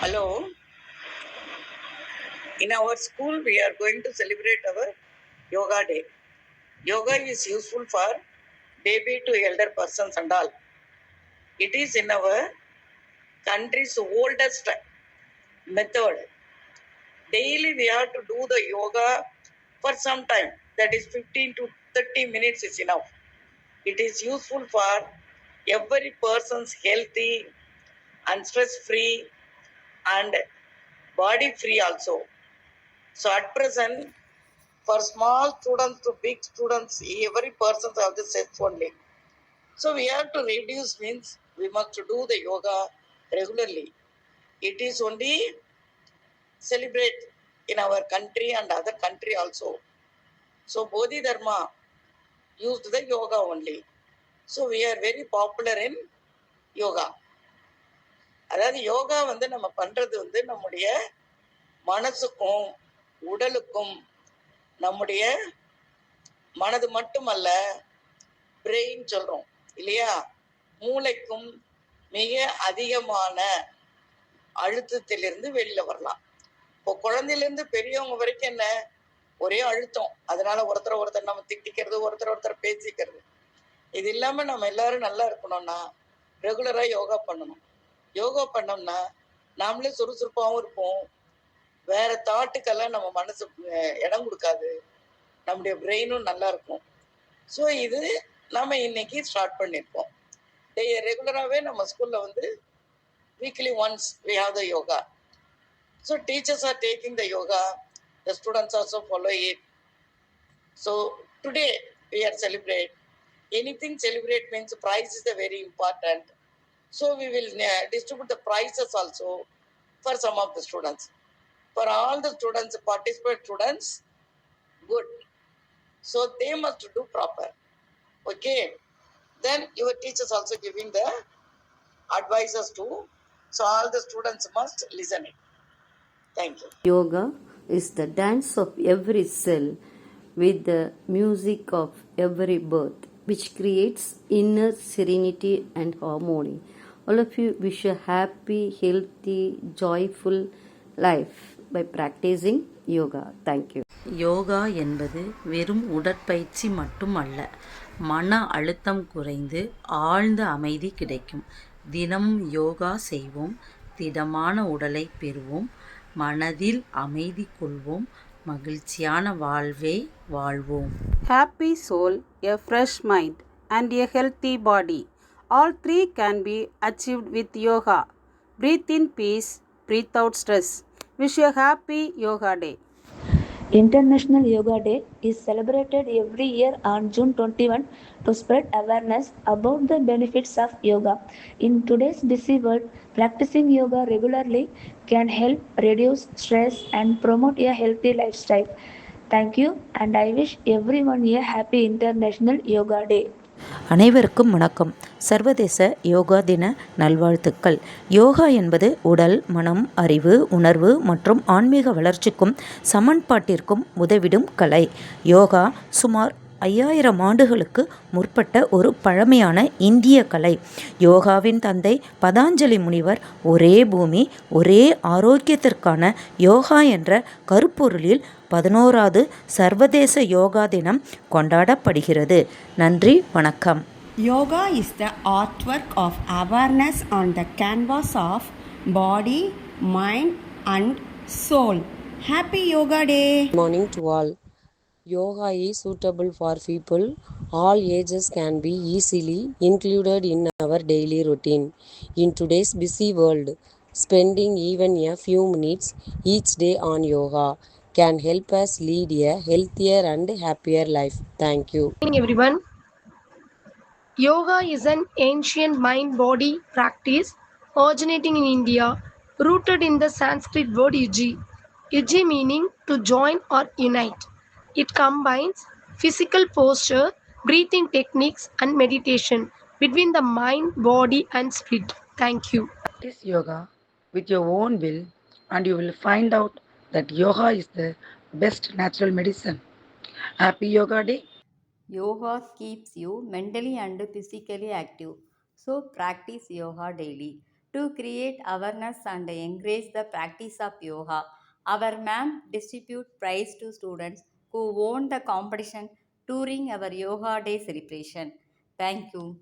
Hello. In our school, we are going to celebrate our Yoga Day. Yoga is useful for baby to elder persons and all. It is in our country's oldest method. Daily we have to do the yoga for some time. That is 15 to 30 minutes is enough. It is useful for every person's healthy and stress-free and body-free also. So at present, for small students to big students, every person have the self only. So we have to reduce means we must do the yoga regularly. It is only celebrate in our country and other country also. So Bodhidharma used the yoga only. So we are very popular in yoga. அதாவது யோகா நம்ம பண்றது நம்முடைய மனசுக்கும் உடலுக்கும் நம்முடைய மனது மட்டுமல்ல brain சொல்றோம் இல்லையா, மூளைக்கும் மிக அதிகமான அழுத்தத்திலிருந்து வெளியில வரலாம். இப்போ குழந்தையிலிருந்து பெரியவங்க வரைக்கும் என்ன ஒரே அழுத்தம், அதனால ஒருத்தர் நம்ம திட்டிக்கிறது, ஒருத்தர் பேசிக்கிறது. இது இல்லாம நம்ம எல்லாரும் நல்லா இருக்கணும்னா ரெகுலரா யோகா பண்ணணும். யோகா பண்ணோம்னா நாமளே சுறுசுறுப்பாகவும் இருப்போம், வேற தாட்டுக்கெல்லாம் நம்ம மனசு இடம் கொடுக்காது, நம்முடைய பிரெயினும் நல்லா இருக்கும். ஸோ இது நம்ம இன்னைக்கு ஸ்டார்ட் பண்ணியிருக்கோம். ரெகுலராகவே நம்ம ஸ்கூல்ல weekly once we have the yoga. So teachers are taking the yoga, the students also follow it. So today we are celebrate. Anything celebrate means prize is the very important. So we will distribute the prizes also for some of the students. For all the students, participate students, good. So they must do proper. Okay. Then your teachers also giving the advices too. So all the students must listen it. Thank you. Yoga is the dance of every cell with the music of every birth, which creates inner serenity and harmony. All of you wish a happy, healthy, joyful life by practicing yoga. Thank you. Yoga என்பது வெறும் உடற்பயிற்சி மட்டுமல்ல, மன அழுத்தம் குறைந்து ஆழ்ந்த அமைதி கிடைக்கும். தினமும் யோகா செய்வோம், திடமான உடலை பெறுவோம், மனதில் அமைதி கொள்வோம், மகிழ்ச்சியான வாழ்வை வாழ்வோம். Happy soul, a fresh mind and a healthy body. All three can be achieved with yoga. Breathe in peace, breathe out stress. Wish you a happy Yoga Day. International Yoga Day is celebrated every year on June 21 to spread awareness about the benefits of yoga. In today's busy world, practicing yoga regularly can help reduce stress and promote a healthy lifestyle. Thank you, and I wish everyone a happy International Yoga Day. அனைவருக்கும் வணக்கம். சர்வதேச யோகா தின நல்வாழ்த்துக்கள். யோகா என்பது உடல், மனம், அறிவு, உணர்வு மற்றும் ஆன்மீக வளர்ச்சிக்கும் சமன்பாட்டிற்கும் உதவிடும் கலை. யோகா சுமார் 5000 ஆண்டுகளுக்கு முற்பட்ட ஒரு பழமையான இந்திய கலை. யோகாவின் தந்தை பதாஞ்சலி முனிவர் ஒரே பூமி ஒரே ஆரோக்கியத்திற்கான யோகா என்ற கருப்பொருளில் 11வது சர்வதேச யோகா தினம் கொண்டாடப்படுகிறது. நன்றி, வணக்கம். Yoga is the artwork of awareness on the canvas of body, mind and soul. Happy Yoga Day! Good morning to all. Yoga is suitable for people. All ages can be easily included in our daily routine. In today's busy world, spending even a few minutes each day on yoga can help us lead a healthier and happier life. Thank you. Good morning, everyone. Yoga is an ancient mind-body practice originating in India, rooted in the Sanskrit word yuji. Yuji meaning to join or unite. It combines physical posture, breathing techniques and meditation between the mind, body and spirit. Thank you. Practice yoga with your own will and you will find out that yoga is the best natural medicine. Happy Yoga Day. Yoga keeps you mentally and physically active. So practice yoga daily. to create awareness and encourage the practice of yoga. Our ma'am distribute prize to students who won the competition during our Yoga Day celebration. Thank you.